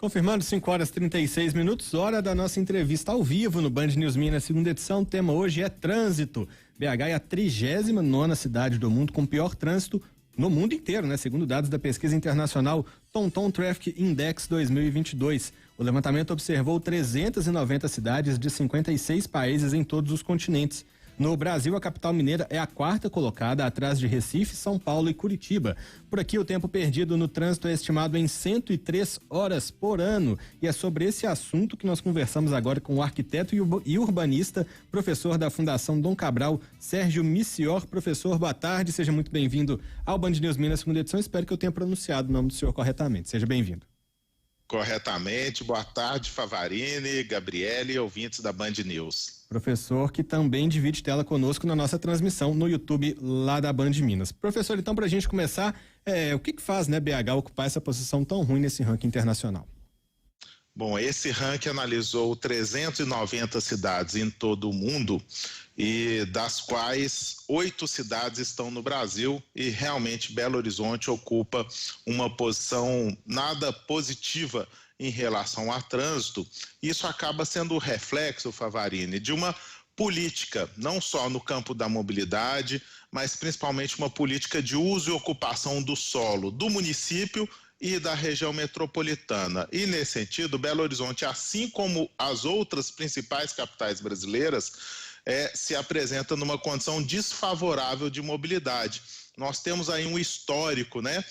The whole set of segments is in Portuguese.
Confirmando, 5h36, hora da nossa entrevista ao vivo no Band News Minas, segunda edição. O tema hoje é trânsito. BH é a 39ª cidade do mundo com pior trânsito no mundo inteiro, né? Segundo dados da pesquisa internacional TomTom Traffic Index 2022. O levantamento observou 390 cidades de 56 países em todos os continentes. No Brasil, a capital mineira é a 4ª colocada, atrás de Recife, São Paulo e Curitiba. Por aqui, o tempo perdido no trânsito é estimado em 103 horas por ano. E é sobre esse assunto que nós conversamos agora com o arquiteto e urbanista, professor da Fundação Dom Cabral, Sérgio Missior. Professor, boa tarde, seja muito bem-vindo ao Band News Minas, segunda edição. Espero que eu tenha pronunciado o nome do senhor corretamente. Seja bem-vindo. Corretamente. Boa tarde, Favarini, Gabriele e ouvintes da Band News. Professor que também divide tela conosco na nossa transmissão no YouTube lá da Band Minas. Professor, então, pra gente começar, o que faz, né, BH ocupar essa posição tão ruim nesse ranking internacional? Bom, esse ranking analisou 390 cidades em todo o mundo e das quais 8 cidades estão no Brasil e realmente Belo Horizonte ocupa uma posição nada positiva em relação a trânsito. Isso acaba sendo o reflexo, Favarini, de uma política, não só no campo da mobilidade, mas principalmente uma política de uso e ocupação do solo do município e da região metropolitana. E nesse sentido, Belo Horizonte, assim como as outras principais capitais brasileiras, se apresenta numa condição desfavorável de mobilidade. Nós temos aí um histórico, né,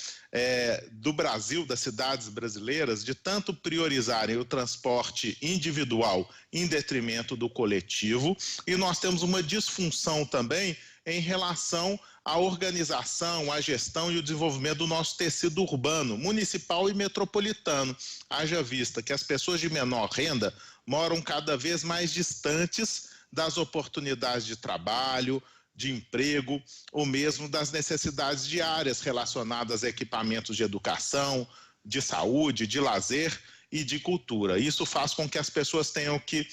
do Brasil, das cidades brasileiras, de tanto priorizarem o transporte individual em detrimento do coletivo, e nós temos uma disfunção também em relação à organização, à gestão e o desenvolvimento do nosso tecido urbano, municipal e metropolitano. Haja vista que as pessoas de menor renda moram cada vez mais distantes das oportunidades de trabalho, de emprego, ou mesmo das necessidades diárias relacionadas a equipamentos de educação, de saúde, de lazer e de cultura. Isso faz com que as pessoas tenham que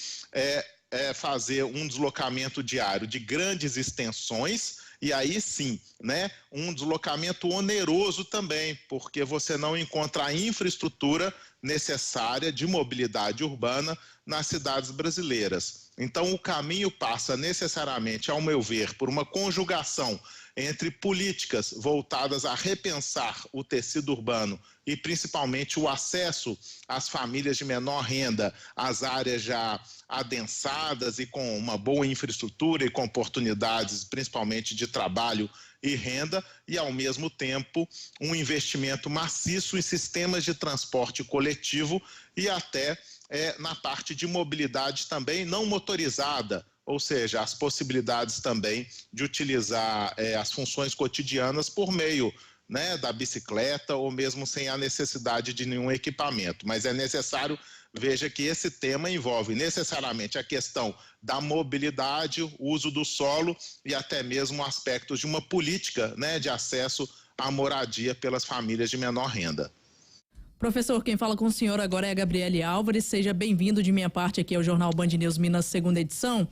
fazer um deslocamento diário de grandes extensões, e aí sim, né, um deslocamento oneroso também, porque você não encontra a infraestrutura necessária de mobilidade urbana nas cidades brasileiras. Então o caminho passa necessariamente, ao meu ver, por uma conjugação entre políticas voltadas a repensar o tecido urbano e principalmente o acesso às famílias de menor renda, às áreas já adensadas e com uma boa infraestrutura e com oportunidades principalmente de trabalho e renda, e ao mesmo tempo um investimento maciço em sistemas de transporte coletivo e até na parte de mobilidade também não motorizada, ou seja, as possibilidades também de utilizar as funções cotidianas por meio, né, da bicicleta ou mesmo sem a necessidade de nenhum equipamento. Mas é necessário, veja que esse tema envolve necessariamente a questão da mobilidade, o uso do solo e até mesmo aspectos de uma política, né, de acesso à moradia pelas famílias de menor renda. Professor, quem fala com o senhor agora é a Gabriele Álvares. Seja bem-vindo de minha parte aqui ao Jornal Band News Minas, segunda edição.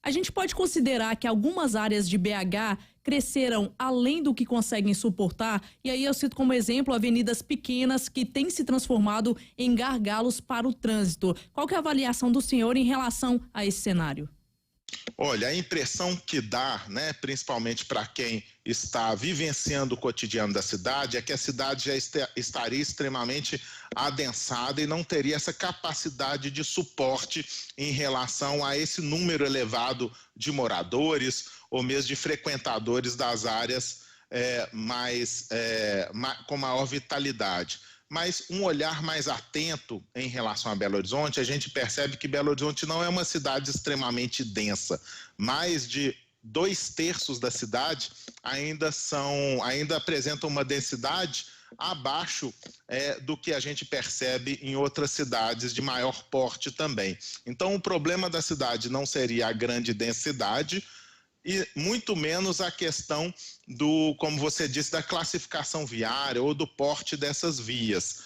A gente pode considerar que algumas áreas de BH cresceram além do que conseguem suportar, e aí eu cito como exemplo avenidas pequenas que têm se transformado em gargalos para o trânsito. Qual que é a avaliação do senhor em relação a esse cenário? Olha, a impressão que dá, né, principalmente para quem está vivenciando o cotidiano da cidade, é que a cidade já estaria extremamente adensada e não teria essa capacidade de suporte em relação a esse número elevado de moradores ou mesmo de frequentadores das áreas com maior vitalidade. Mas um olhar mais atento em relação a Belo Horizonte, a gente percebe que Belo Horizonte não é uma cidade extremamente densa. Mais de 2/3 da cidade ainda apresentam uma densidade abaixo do que a gente percebe em outras cidades de maior porte também. Então o problema da cidade não seria a grande densidade, e muito menos a questão do, como você disse, da classificação viária ou do porte dessas vias.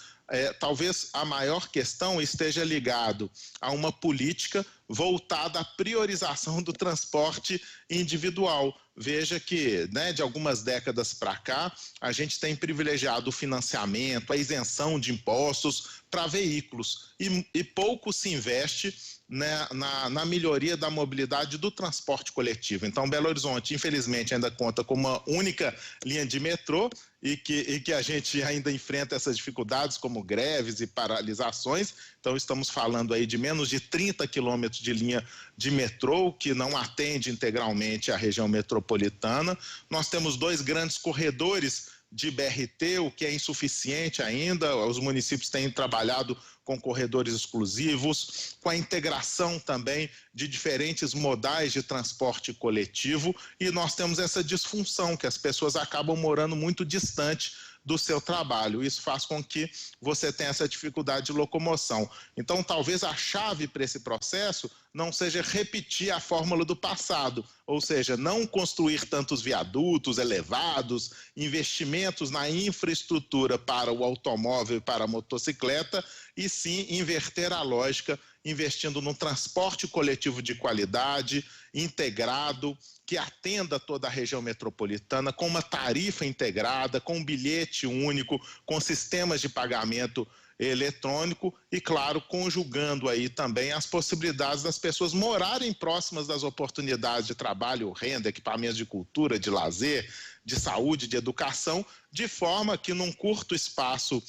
Talvez a maior questão esteja ligado a uma política voltada à priorização do transporte individual. Veja que, de algumas décadas para cá, a gente tem privilegiado o financiamento, a isenção de impostos para veículos e pouco se investe na melhoria da mobilidade do transporte coletivo. Então, Belo Horizonte, infelizmente, ainda conta com uma única linha de metrô e que a gente ainda enfrenta essas dificuldades como greves e paralisações. Então, estamos falando aí de menos de 30 quilômetros de linha de metrô, que não atende integralmente a região metropolitana. Nós temos 2 grandes corredores de BRT, o que é insuficiente ainda. Os municípios têm trabalhado com corredores exclusivos, com a integração também de diferentes modais de transporte coletivo, e nós temos essa disfunção, que as pessoas acabam morando muito distante do seu trabalho. Isso faz com que você tenha essa dificuldade de locomoção. Então, talvez a chave para esse processo não seja repetir a fórmula do passado, ou seja, não construir tantos viadutos elevados, investimentos na infraestrutura para o automóvel e para a motocicleta, e sim inverter a lógica, investindo num transporte coletivo de qualidade, integrado, que atenda toda a região metropolitana, com uma tarifa integrada, com um bilhete único, com sistemas de pagamento eletrônico e, claro, conjugando aí também as possibilidades das pessoas morarem próximas das oportunidades de trabalho, renda, equipamentos de cultura, de lazer, de saúde, de educação, de forma que num curto espaço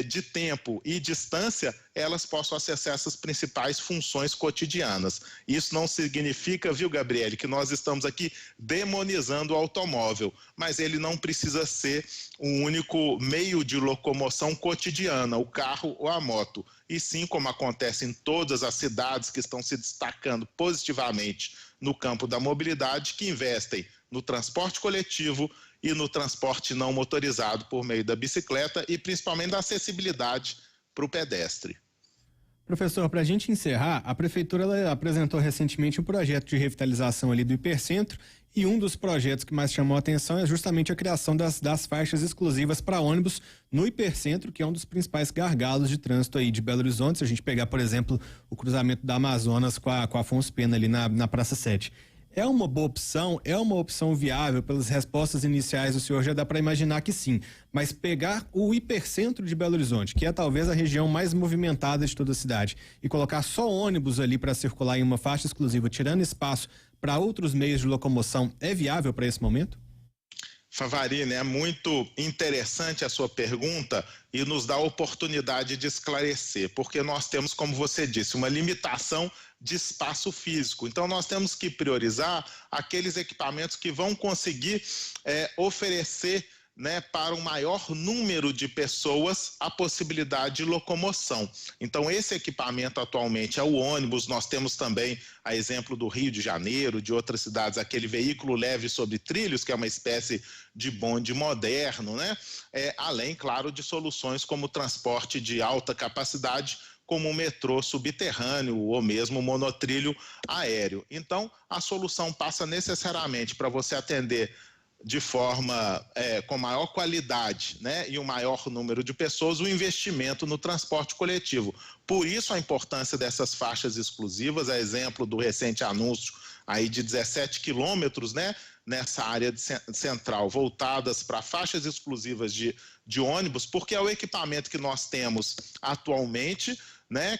de tempo e distância elas possam acessar essas principais funções cotidianas. Isso não significa, viu, Gabriele, que nós estamos aqui demonizando o automóvel, mas ele não precisa ser o único meio de locomoção cotidiana, o carro ou a moto. E sim, como acontece em todas as cidades que estão se destacando positivamente no campo da mobilidade, que investem no transporte coletivo e no transporte não motorizado por meio da bicicleta e principalmente da acessibilidade para o pedestre. Professor, para a gente encerrar, a Prefeitura ela apresentou recentemente um projeto de revitalização ali do Hipercentro, e um dos projetos que mais chamou a atenção é justamente a criação das faixas exclusivas para ônibus no Hipercentro, que é um dos principais gargalos de trânsito aí de Belo Horizonte. Se a gente pegar, por exemplo, o cruzamento da Amazonas com a Afonso Pena ali na Praça 7. É uma boa opção? É uma opção viável? Pelas respostas iniciais do senhor já dá para imaginar que sim. Mas pegar o Hipercentro de Belo Horizonte, que é talvez a região mais movimentada de toda a cidade, e colocar só ônibus ali para circular em uma faixa exclusiva, tirando espaço para outros meios de locomoção, é viável para esse momento? Favarini, é muito interessante a sua pergunta e nos dá a oportunidade de esclarecer, porque nós temos, como você disse, uma limitação de espaço físico. Então, nós temos que priorizar aqueles equipamentos que vão conseguir oferecer para um maior número de pessoas a possibilidade de locomoção. Então, esse equipamento atualmente é o ônibus. Nós temos também, a exemplo do Rio de Janeiro, de outras cidades, aquele veículo leve sobre trilhos, que é uma espécie de bonde moderno, além, claro, de soluções como o transporte de alta capacidade, como o metrô subterrâneo ou mesmo o monotrilho aéreo. Então, a solução passa necessariamente para você atender de forma com maior qualidade, e um maior número de pessoas, o investimento no transporte coletivo. Por isso a importância dessas faixas exclusivas, a exemplo do recente anúncio aí de 17 quilômetros, nessa área central, voltadas para faixas exclusivas de ônibus, porque é o equipamento que nós temos atualmente,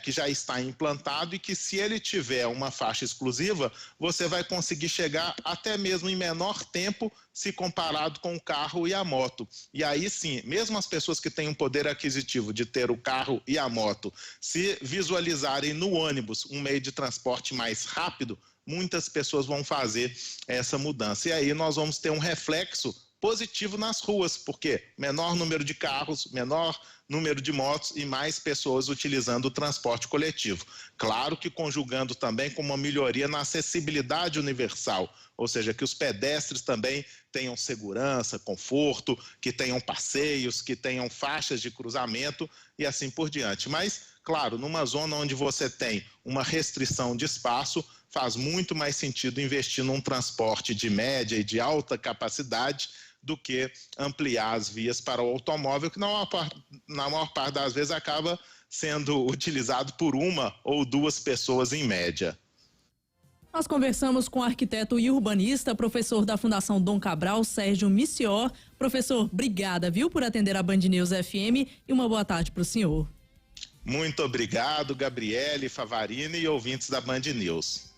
que já está implantado, e que, se ele tiver uma faixa exclusiva, você vai conseguir chegar até mesmo em menor tempo se comparado com o carro e a moto. E aí sim, mesmo as pessoas que têm um poder aquisitivo de ter o carro e a moto, se visualizarem no ônibus um meio de transporte mais rápido, muitas pessoas vão fazer essa mudança. E aí nós vamos ter um reflexo positivo nas ruas, porque menor número de carros, menor número de motos e mais pessoas utilizando o transporte coletivo. Claro que conjugando também com uma melhoria na acessibilidade universal, ou seja, que os pedestres também tenham segurança, conforto, que tenham passeios, que tenham faixas de cruzamento e assim por diante. Mas, claro, numa zona onde você tem uma restrição de espaço, faz muito mais sentido investir num transporte de média e de alta capacidade do que ampliar as vias para o automóvel, que na maior parte das vezes acaba sendo utilizado por uma ou duas pessoas em média. Nós conversamos com o arquiteto e urbanista, professor da Fundação Dom Cabral, Sérgio Missior. Professor, obrigada, viu, por atender a Band News FM e uma boa tarde para o senhor. Muito obrigado, Gabriele, Favarini e ouvintes da Band News.